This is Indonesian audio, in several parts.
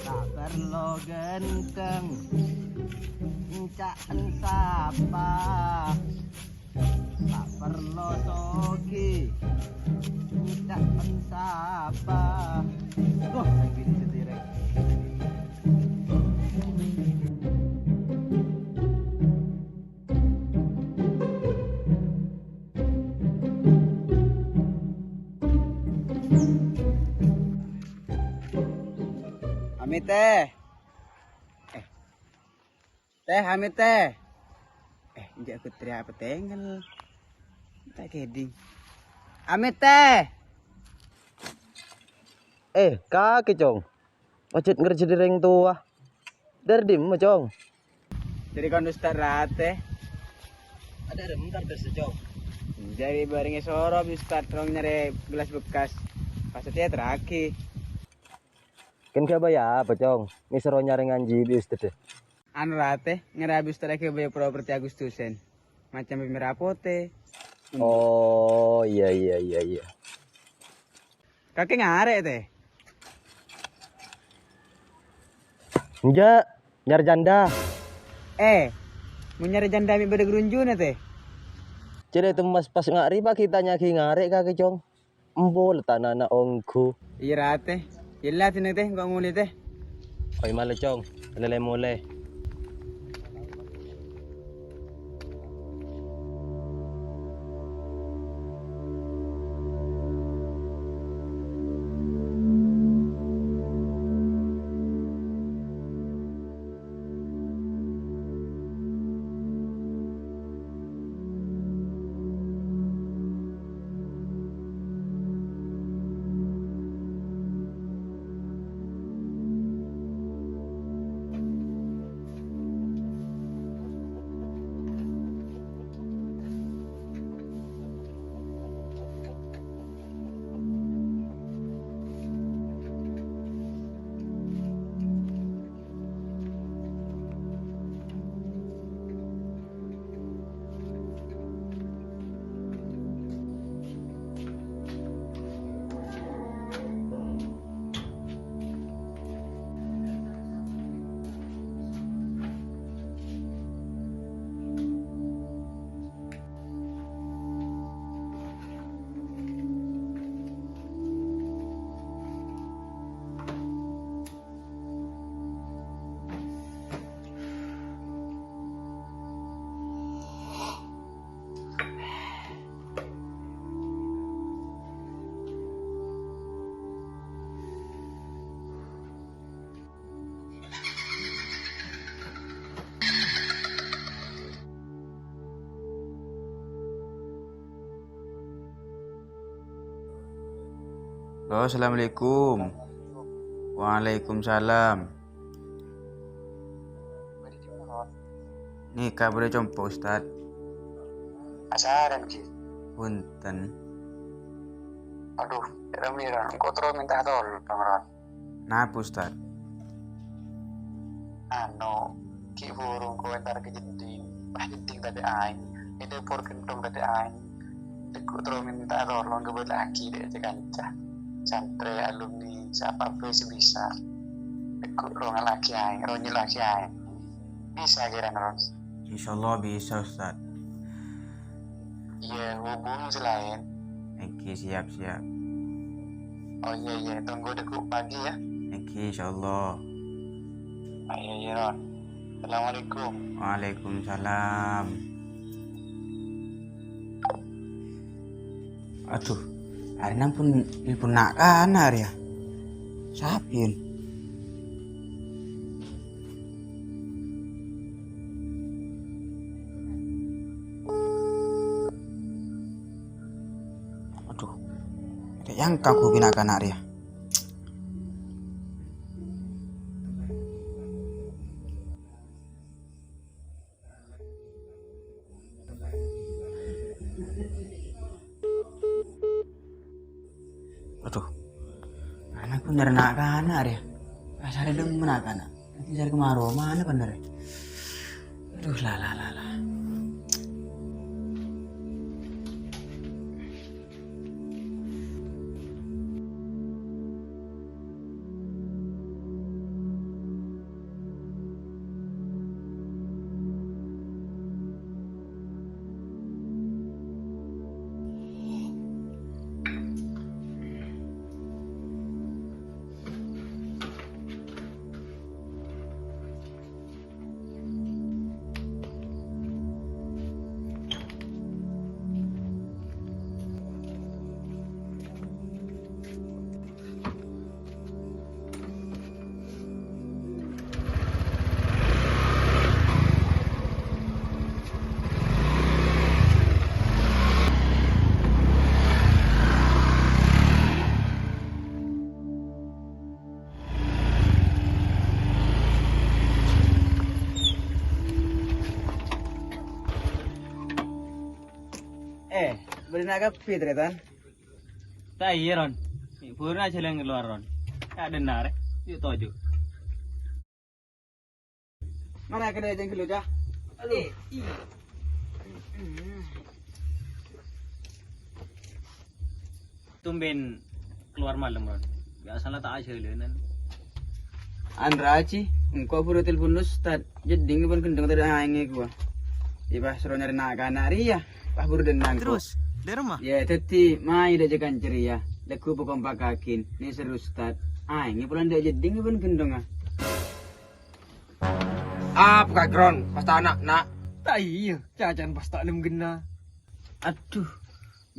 Tak perlu genteng cak sapa, tak perlu sogi cak sapa. Wah, lagi di setirek. Amit teh. Teh Amit teh. Injak aku teriak petengel. Tak keding. Amit teh. Kaki cong. Macet ngerja di ring tua. Derdim mo cong. Jadi kan Ustaz rate. Ada bentar terus cong. Jadi barengnya soro Ustaz rong nyari gelas bekas. Pasatnya terakhir. Kan gak bayar apa cong. Ini seru nyari nganji bius teh. Anu rate ngerabi Ustaz lagi bayar properti Agustusen. Macam pemirapote. Oh iya. Kakek ngarek teh. Enggak, nyari janda. Mau nyari janda ambil pada gerunjun teh. Jadi itu mas pas ngari pak kita nyaki ngarek kaki cong. Embol tanah ongku. Iya rate. Jelas ini teh nggak nguli teh. Oi malah cong, lele mulai. Halo, assalamualaikum. Waalaikumsalam. Nih kabar compo Ustad. Asaran Ki. Punten. Aduh, Ramira, engkau terus minta tolong, Pangeran. Napa Ustad? Ki burung komentar ke jenting. Jenting tadi aing. Itu por kentong tadi aing. Aku terus minta tolong ke laki deh kanca. Sampai alumni siapa bisa. Aku rong laki aing, ronyi laki aing. Bisa kira Ros. Insyaallah bisa Ustad. Iya, hubung selain. Oke, siap. Oh iya, tunggu deku pagi ya. Oke, insyaallah. Iya, Ron. Assalamualaikum. Waalaikumsalam. Aduh, hari nan pun nak kan hari ya. Sapin. Aduh, ada yang kaku binakan hari ya. Aduh, anakku nyari nak kana ya. Pasar demen nak kana. Nanti cari kemarau mana bener ya. Aduh, lah. nak kapi tretan. Tak iya Ron. Purna celeng keluar Ron. Tak benar. Yuk tojo. Mana kena jeng keluar? Aduh. Tumben keluar malam Ron. Biasalah tak aja leunan. Andra aci, engkau pura telepon Ustad. Jeding pun kendeng tadi hangi gua. Iba suruh nyari nak ria. Pak buru denang. Terus, dari rumah? Ya, teti mai dah jakan ceria. Leku pokok pakakin. Ni seru Ustad. Hangi pulang dia jeding pun kendeng ah. Apa kron? Pasta anak nak. Tak iya. Cacan pas tak lem gena. Aduh.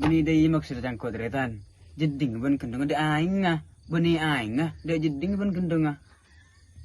Bini dia maksud cangkut tretan. Jeding pun kendeng ada aing ah. Bini aing ah. Dia jeding pun kendeng ah.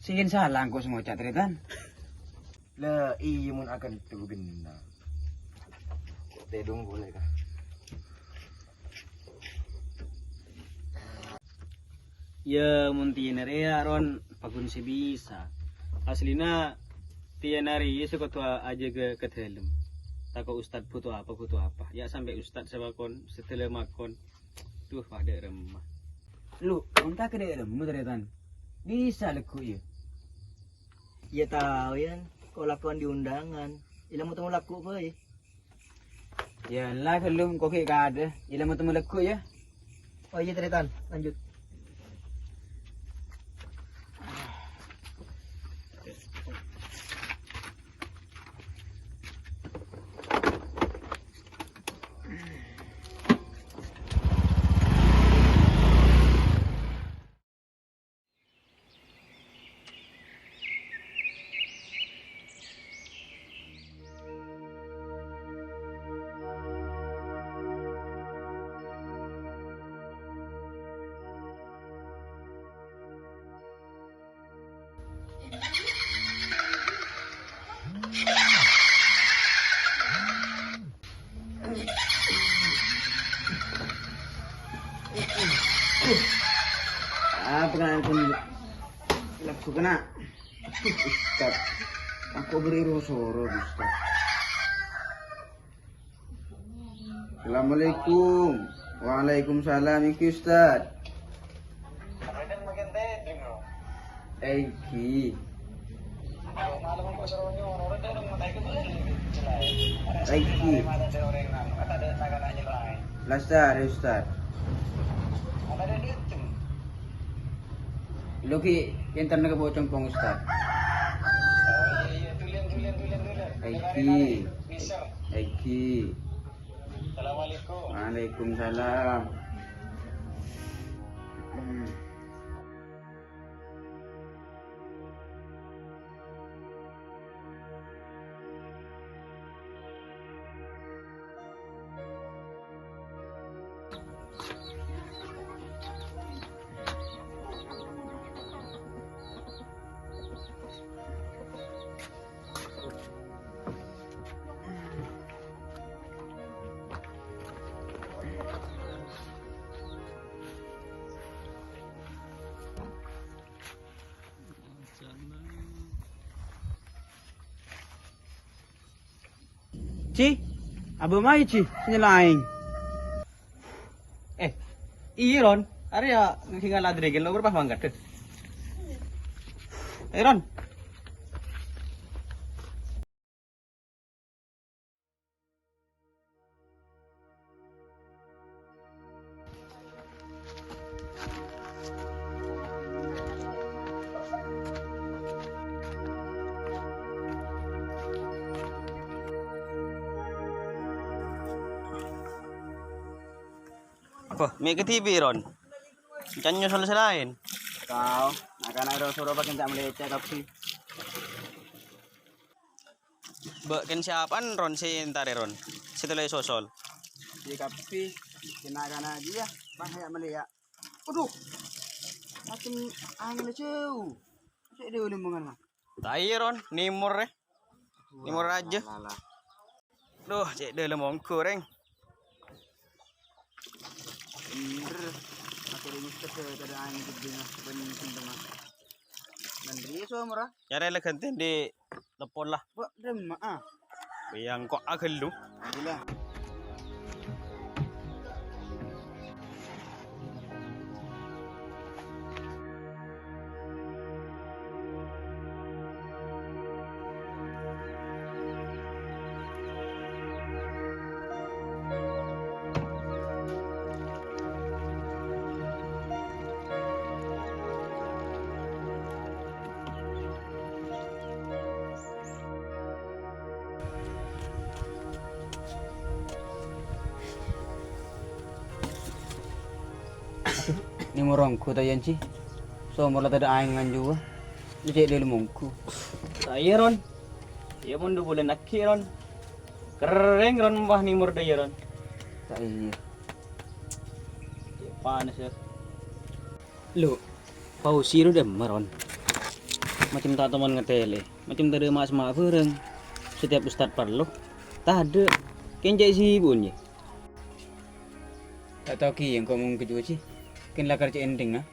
Singin salah engkau semua catretan. Lah iya mun akan tu gena. Tedung boleh kah? Ya mun tiyenar ya Ron, pagun sebisa. Aslina tiyenari suka tua aja ke dalam. Tako Ustad butuh apa. Ya sampai Ustad sebakon setelah makon. Tuh pada remah. Lu, entah ke dia lemu tretan. Bisa leku ya. Ya tahu ya, kau lakukan di undangan. Ilang mau temu laku apa ya? Ya lah kalau kau kayak ada. Ila mau temu leku ya. Oh iya Tretan, lanjut. Apa kan pun leku kena. Ustad. Aku beri rosoro Ustad. Assalamualaikum. Waalaikumsalam iki Ustad. Kemudian makin tedeng loh. Eki. Malam kok serunya orang udah mau tahu itu jelai. Eki. Ada orang yang ada naga aja lain. Lastar Ustad. Ada dia tuh. Loki yang ternak bocong pong Ustad. Iya tulen. Eki. Bisa. Eki. Assalamualaikum. Waalaikumsalam. Ci, abang mai ci, senyelaing. Iya Ron. Area hingga ladregel lo berapa mangkat? Ron. Apa? May ke TV Ron. Jangan nyusul selain. Kau, anak-anak rosoro pakai tak meleceh tapi. Ken siapaan Ron si entare Ron. Setelah sosol. Di kapi, kena dia, bahaya melihat. Aduh, macam angin leceu. Cek dia boleh mengenal. Tai Ron, nimur Nimur aja. Alah. Duh, cek dia lemong kurang. Bener. Aku ringus ke ada angin gede nah, bening teman. Mandiri so murah. Cara lekantin di lepon lah. Buat remah ah. Yang kok agel lu. Gila. Ni morongku tayan ci. So mula tada aingan juga. Jadi dia lumungku. Saya ron. Ya pun do boleh nakki ron. Kereng ron mah ni mur daya ron. Tak iya. Ya, panas ya. Lo, pausi ro dem ron. Macam tak teman ngetele. Macam tak ada mas mak bereng. Setiap ustad perlu. Tak ada. Kenjai si bunyi. Tak tahu ki yang kau mungkin juga ci. Ken lah kerja ending ah.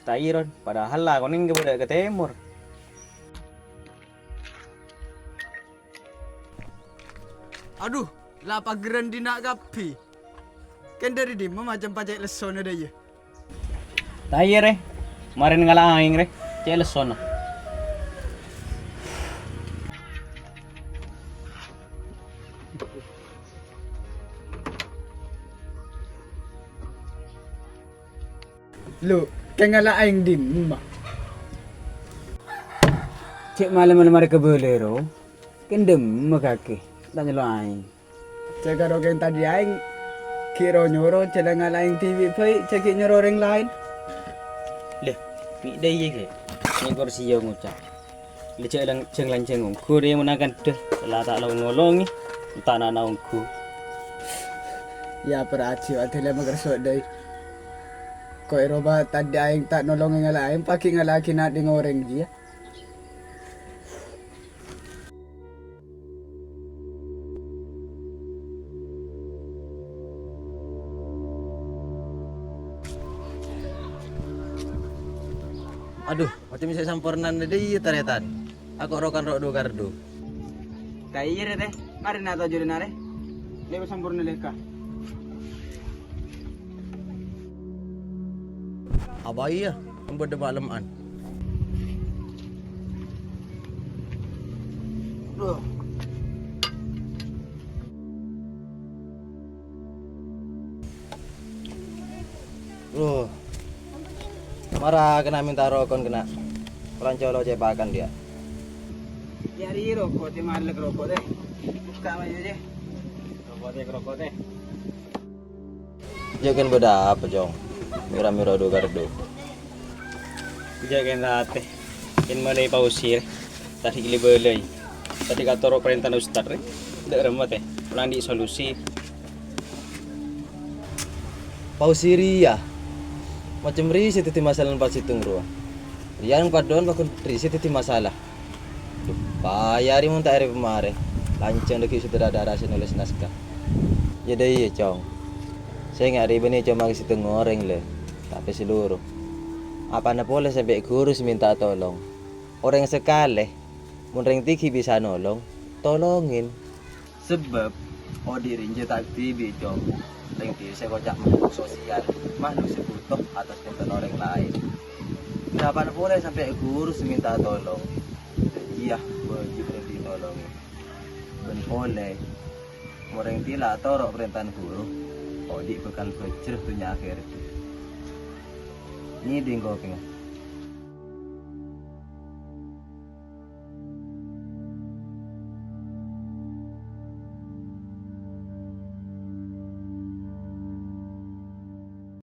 Tak iya ron. Padahal lah kau ni ke timur. Aduh, lah pageran di nak gapi. Kan dari di macam pajak leson ada ya. Tak iya re. Kemarin ngalah aing re. Celes sono. Lu, kan ngala aing din mah. Cek malam-malam mereka bolero. Kendem makake. Tanya lo aing. Cakap orang tadi aing kira nyoro cela ngala aing TV pai cakap nyoro orang lain. Leh, mi dai ye ke. Ni kursi yo ngucap. Le cek lang ceng ku dia menakan deh. Lah tak lawan ngolongi. Tak nak naungku. Ya peraci atele magrasok dai. Ko eroba tadi aing tak nolong ngala aing pakai ngala kina ding orang dia. Aduh, macam bisa sampurnan deh taretan. Aku rokan rok do gardo. Tak iya teh. Mari nak tahu juri nare. Lepas sampurna leka. Abai ya, ambon de malaman. Duh. Loh. Marah kena minta rokon kena. Orang colo cepakan dia. Yari rokok teh malek rokok teh. Buka aja je. Rokok teh. Jangan beda apa jong. Mira do gardo. Jaga nate. Ken malay pausir. Tadi gili belai. Tadi kata ro perintah ustad re. Dak remat teh. Pulang di solusi. Pausiria. Macam risi titi masalah pas hitung ruah. Yang padon bakun risi titi masalah. Duh, bayari mun tak hari kemarin. Lancang lagi sudah ada rasa nulis naskah. Ya dah iya cong. Saya nggak riba nih cuma kasih ngoreng le. Tapi seluruh. Apa anda boleh sampai guru minta tolong. Orang sekali, mun ring tiki bisa nolong, tolongin. Sebab Odirin je tak tibi cong. Ring tiki saya kocak makhluk sosial. Makhluk sebutuh atas perintah orang lain. Kenapa anda boleh sampai guru minta tolong? Iya, wajib ditolongin. Ben boleh. Orang tila torok perintahan guru. Odik bekal bejreh dunia akhir. Ini dinggo kena.